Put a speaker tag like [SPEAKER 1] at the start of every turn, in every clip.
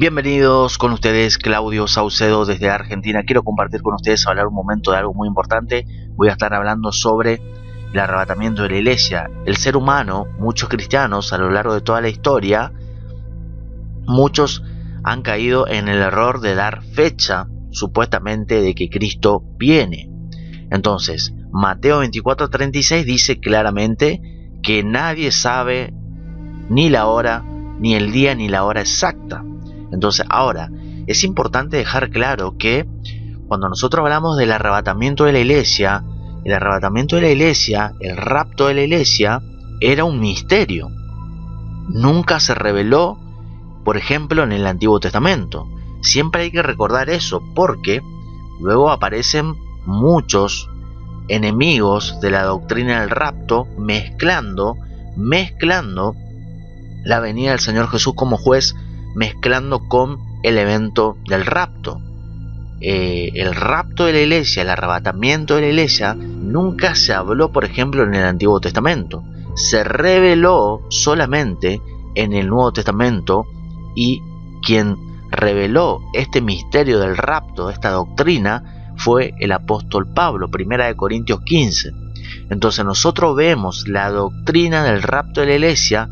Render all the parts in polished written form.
[SPEAKER 1] Bienvenidos con ustedes, Claudio Saucedo desde Argentina. Quiero compartir con ustedes, hablar un momento de algo muy importante. Voy a estar hablando sobre el arrebatamiento de la iglesia. El ser humano, muchos cristianos a lo largo de toda la historia, muchos han caído en el error de dar fecha supuestamente de que Cristo viene. Entonces, Mateo 24:36 dice claramente que nadie sabe ni la hora, ni el día, ni la hora exacta. Entonces, ahora, es importante dejar claro que cuando nosotros hablamos del arrebatamiento de la iglesia, el arrebatamiento de la iglesia, el rapto de la iglesia, era un misterio. Nunca se reveló, por ejemplo, en el Antiguo Testamento. Siempre hay que recordar eso, porque luego aparecen muchos enemigos de la doctrina del rapto, mezclando la venida del Señor Jesús como juez, mezclando con el evento del rapto. El rapto de la iglesia, el arrebatamiento de la iglesia, nunca se habló, por ejemplo, en el Antiguo Testamento. Se reveló solamente en el Nuevo Testamento, y quien reveló este misterio del rapto, esta doctrina, fue el apóstol Pablo, 1 Corintios 15. Entonces nosotros vemos la doctrina del rapto de la iglesia,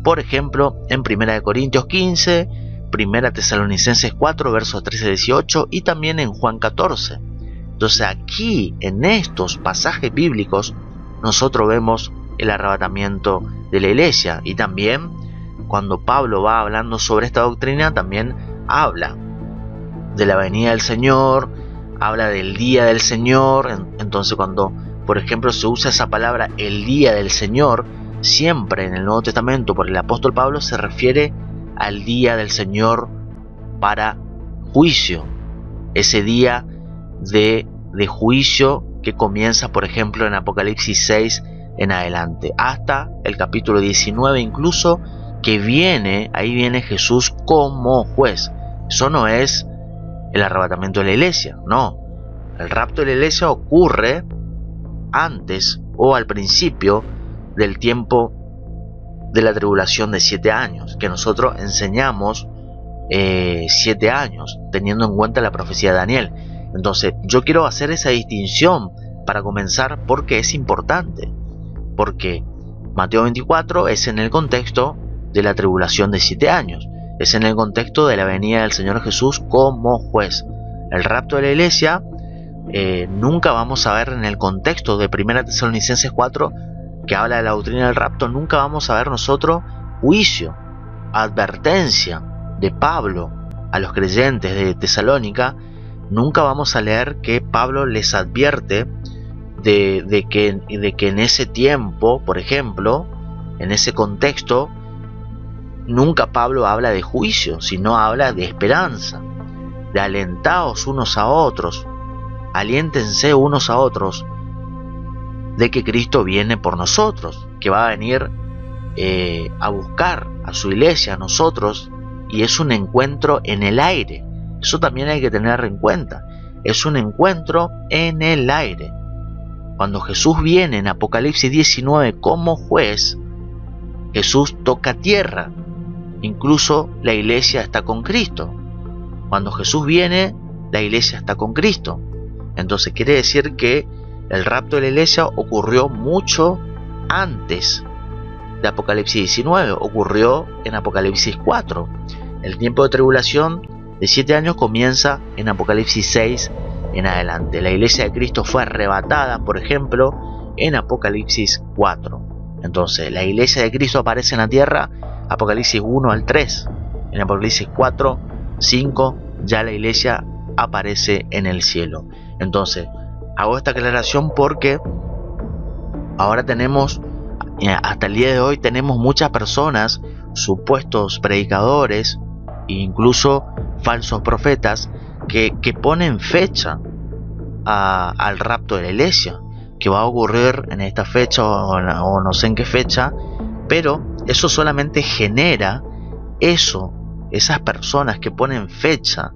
[SPEAKER 1] por ejemplo, en 1 Corintios 15, 1 Tesalonicenses 4, versos 13-18, y también en Juan 14. Entonces aquí, en estos pasajes bíblicos, nosotros vemos el arrebatamiento de la iglesia. Y también, cuando Pablo va hablando sobre esta doctrina, también habla de la venida del Señor, habla del día del Señor. Entonces, cuando, por ejemplo, se usa esa palabra, el día del Señor, siempre en el Nuevo Testamento por el apóstol Pablo se refiere al día del Señor para juicio. Ese día de juicio que comienza, por ejemplo, en Apocalipsis 6 en adelante, hasta el capítulo 19 incluso, que ahí viene Jesús como juez. Eso no es el arrebatamiento de la iglesia, no. El rapto de la iglesia ocurre antes o al principio del tiempo de la tribulación de 7 años, que nosotros enseñamos 7 años, teniendo en cuenta la profecía de Daniel. Entonces, yo quiero hacer esa distinción para comenzar, porque es importante, porque Mateo 24 es en el contexto de la tribulación de 7 años, es en el contexto de la venida del Señor Jesús como juez. El rapto de la iglesia nunca vamos a ver en el contexto de 1 Tesalonicenses 4, que habla de la doctrina del rapto. Nunca vamos a ver nosotros juicio, advertencia de Pablo a los creyentes de Tesalónica. Nunca vamos a leer que Pablo les advierte de que en ese tiempo, por ejemplo, en ese contexto, nunca Pablo habla de juicio, sino habla de esperanza, de alentaos unos a otros, aliéntense unos a otros, de que Cristo viene por nosotros, que va a venir a buscar a su iglesia, a nosotros, y es un encuentro en el aire. Eso también hay que tener en cuenta. Es un encuentro en el aire. Cuando Jesús viene en Apocalipsis 19 como juez, Jesús toca tierra. Incluso la iglesia está con Cristo. Cuando Jesús viene, la iglesia está con Cristo. Entonces quiere decir que el rapto de la iglesia ocurrió mucho antes de Apocalipsis 19, ocurrió en Apocalipsis 4. El tiempo de tribulación de 7 años comienza en Apocalipsis 6 en adelante. La iglesia de Cristo fue arrebatada, por ejemplo, en Apocalipsis 4. Entonces, la iglesia de Cristo aparece en la tierra, Apocalipsis 1 al 3. En Apocalipsis 4, 5, ya la iglesia aparece en el cielo. Entonces, hago esta aclaración porque ahora tenemos, hasta el día de hoy, tenemos muchas personas, supuestos predicadores e incluso falsos profetas, que ponen fecha al rapto de la iglesia, que va a ocurrir en esta fecha o no sé en qué fecha, pero eso solamente genera esas personas que ponen fecha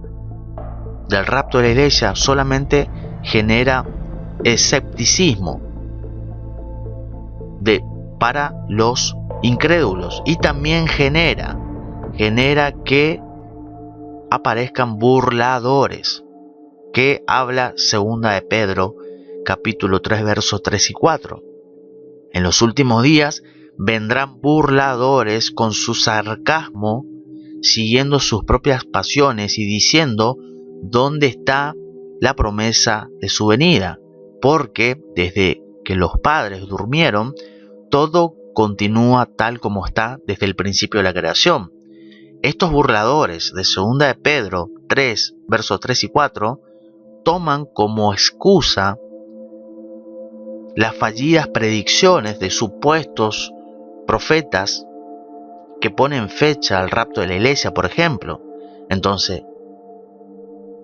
[SPEAKER 1] del rapto de la iglesia, solamente genera escepticismo para los incrédulos, y también genera que aparezcan burladores, que habla segunda de Pedro, capítulo 3, versos 3 y 4. En los últimos días vendrán burladores con su sarcasmo, siguiendo sus propias pasiones y diciendo dónde está la promesa de su venida, porque desde que los padres durmieron, todo continúa tal como está desde el principio de la creación. Estos burladores de segunda de Pedro 3, versos 3 y 4, toman como excusa las fallidas predicciones de supuestos profetas que ponen fecha al rapto de la iglesia, por ejemplo. Entonces,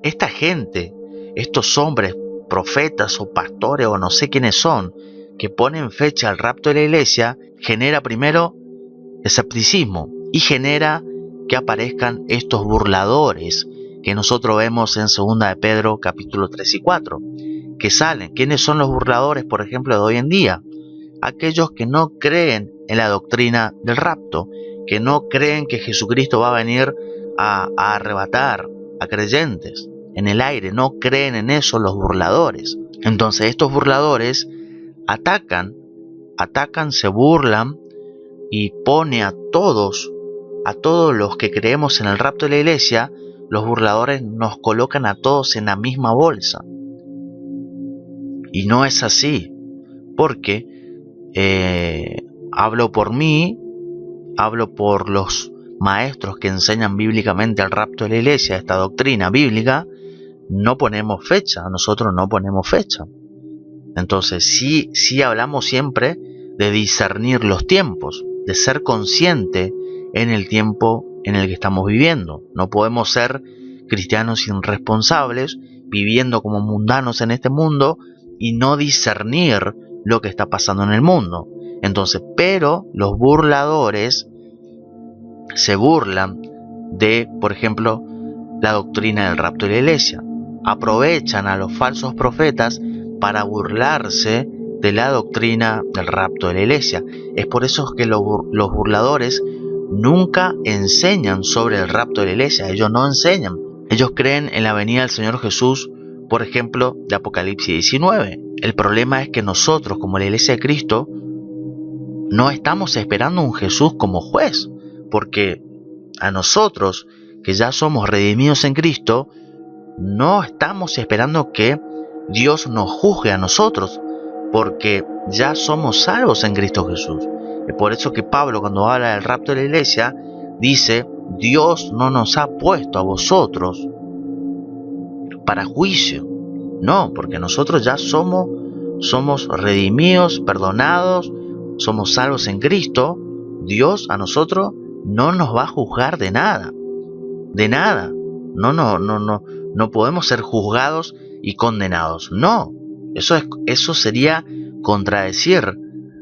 [SPEAKER 1] esta gente, estos hombres, profetas o pastores o no sé quiénes son, que ponen fecha al rapto de la iglesia, genera primero escepticismo y genera que aparezcan estos burladores que nosotros vemos en 2 de Pedro capítulo 3 y 4, que salen. ¿Quiénes son los burladores, por ejemplo, de hoy en día? Aquellos que no creen en la doctrina del rapto, que no creen que Jesucristo va a venir a arrebatar a creyentes en el aire, no creen en eso los burladores. Entonces estos burladores atacan, se burlan y pone a todos los que creemos en el rapto de la iglesia, los burladores nos colocan a todos en la misma bolsa. Y no es así, porque hablo por mí, hablo por los maestros que enseñan bíblicamente el rapto de la iglesia, esta doctrina bíblica. No ponemos fecha, nosotros no ponemos fecha. Entonces sí hablamos siempre de discernir los tiempos, de ser consciente en el tiempo en el que estamos viviendo. No podemos ser cristianos irresponsables, viviendo como mundanos en este mundo y no discernir lo que está pasando en el mundo. Entonces, pero los burladores se burlan de, por ejemplo, la doctrina del rapto de la iglesia. Aprovechan a los falsos profetas para burlarse de la doctrina del rapto de la iglesia. Es por eso que los burladores nunca enseñan sobre el rapto de la iglesia. Ellos no enseñan. Ellos creen en la venida del Señor Jesús, por ejemplo, de Apocalipsis 19. El problema es que nosotros, como la iglesia de Cristo, no estamos esperando un Jesús como juez, porque a nosotros, que ya somos redimidos en Cristo, no estamos esperando que Dios nos juzgue a nosotros, porque ya somos salvos en Cristo Jesús. Es por eso que Pablo, cuando habla del rapto de la iglesia, dice: Dios no nos ha puesto a vosotros para juicio. No, porque nosotros ya somos redimidos, perdonados, somos salvos en Cristo. Dios a nosotros no nos va a juzgar de nada. De nada. No podemos ser juzgados y condenados. No. Eso sería contradecir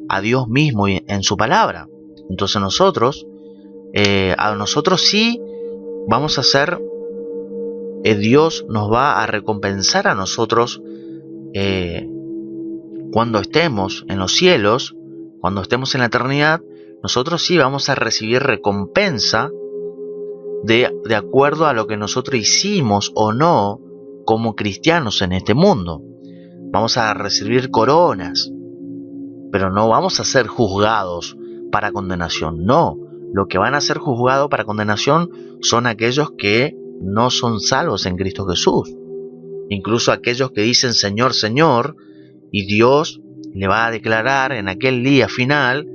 [SPEAKER 1] a Dios mismo en su palabra. Entonces nosotros sí vamos a ser, Dios nos va a recompensar a nosotros cuando estemos en los cielos, cuando estemos en la eternidad. Nosotros sí vamos a recibir recompensa de acuerdo a lo que nosotros hicimos o no como cristianos en este mundo. Vamos a recibir coronas, pero no vamos a ser juzgados para condenación. No, lo que van a ser juzgados para condenación son aquellos que no son salvos en Cristo Jesús. Incluso aquellos que dicen Señor, Señor, y Dios le va a declarar en aquel día final: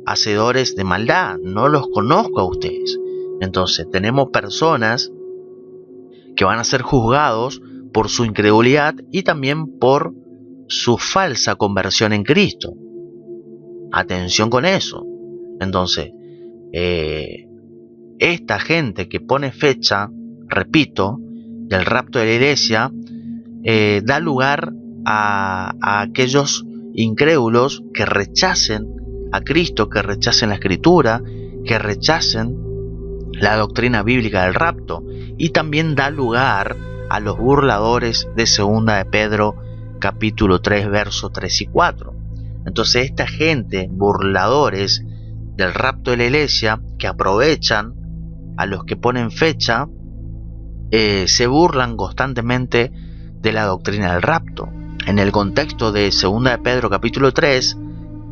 [SPEAKER 1] hacedores de maldad, no los conozco a ustedes. Entonces tenemos personas que van a ser juzgados por su incredulidad y también por su falsa conversión en Cristo. Atención con eso. Entonces, esta gente que pone fecha, repito, del rapto de la iglesia, da lugar a aquellos incrédulos que rechacen a Cristo, que rechacen la Escritura, que rechacen la doctrina bíblica del rapto, y también da lugar a los burladores de 2 de Pedro capítulo 3 versos 3 y 4. Entonces esta gente, burladores del rapto de la iglesia, que aprovechan a los que ponen fecha, se burlan constantemente de la doctrina del rapto. En el contexto de 2 de Pedro capítulo 3,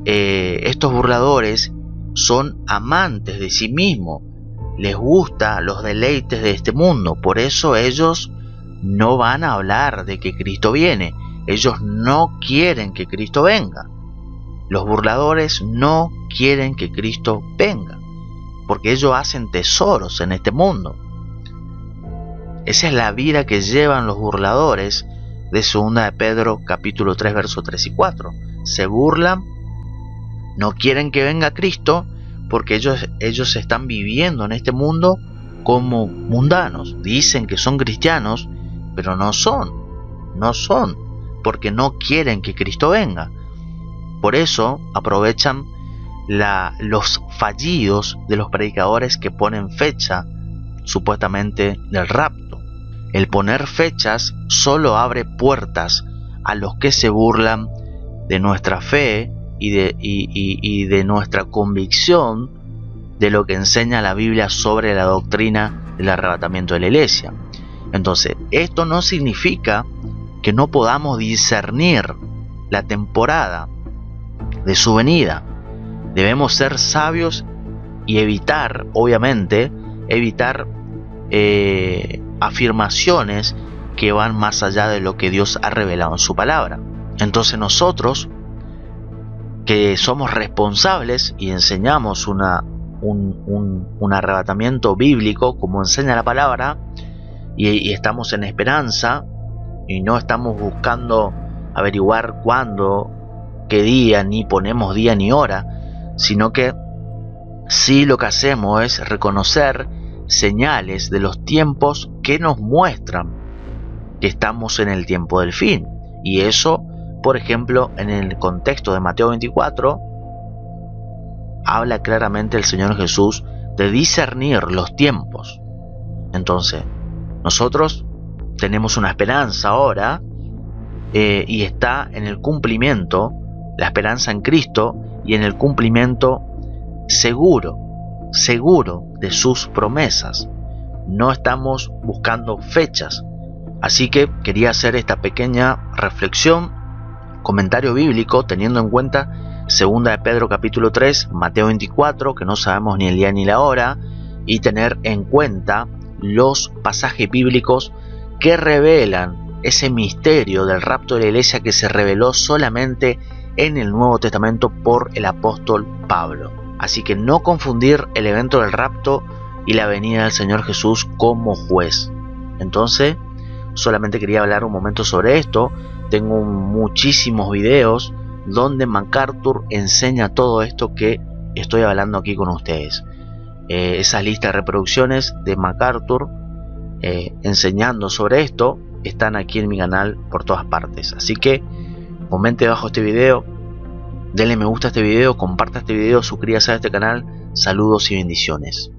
[SPEAKER 1] estos burladores son amantes de sí mismos, les gusta los deleites de este mundo, por eso ellos no van a hablar de que Cristo viene, ellos no quieren que Cristo venga. Los burladores no quieren que Cristo venga, porque ellos hacen tesoros en este mundo. Esa es la vida que llevan los burladores de 2 de Pedro capítulo 3 versos 3 y 4. Se burlan, no quieren que venga Cristo, porque ellos están viviendo en este mundo como mundanos. Dicen que son cristianos, pero no son, porque no quieren que Cristo venga. Por eso aprovechan los fallidos de los predicadores que ponen fecha supuestamente del rapto. El poner fechas solo abre puertas a los que se burlan de nuestra fe y de nuestra convicción de lo que enseña la Biblia sobre la doctrina del arrebatamiento de la iglesia. Entonces, esto no significa que no podamos discernir la temporada de su venida. Debemos ser sabios y evitar, obviamente, afirmaciones que van más allá de lo que Dios ha revelado en su palabra. Entonces nosotros, que somos responsables y enseñamos un arrebatamiento bíblico como enseña la palabra, y estamos en esperanza y no estamos buscando averiguar cuándo, qué día, ni ponemos día ni hora, sino que sí lo que hacemos es reconocer señales de los tiempos que nos muestran que estamos en el tiempo del fin. Y eso, por ejemplo, en el contexto de Mateo 24, habla claramente el Señor Jesús de discernir los tiempos. Entonces, nosotros tenemos una esperanza ahora, y está en el cumplimiento, la esperanza en Cristo, y en el cumplimiento seguro de sus promesas. No estamos buscando fechas. Así que quería hacer esta pequeña reflexión, comentario bíblico, teniendo en cuenta 2 de Pedro capítulo 3, Mateo 24, que no sabemos ni el día ni la hora, y tener en cuenta los pasajes bíblicos que revelan ese misterio del rapto de la iglesia que se reveló solamente en el Nuevo Testamento por el apóstol Pablo. Así que no confundir el evento del rapto y la venida del Señor Jesús como juez. Entonces, solamente quería hablar un momento sobre esto. Tengo muchísimos videos donde MacArthur enseña todo esto que estoy hablando aquí con ustedes. Esas listas de reproducciones de MacArthur enseñando sobre esto están aquí en mi canal por todas partes. Así que comente abajo este video, denle me gusta a este video, comparta este video, suscríbase a este canal. Saludos y bendiciones.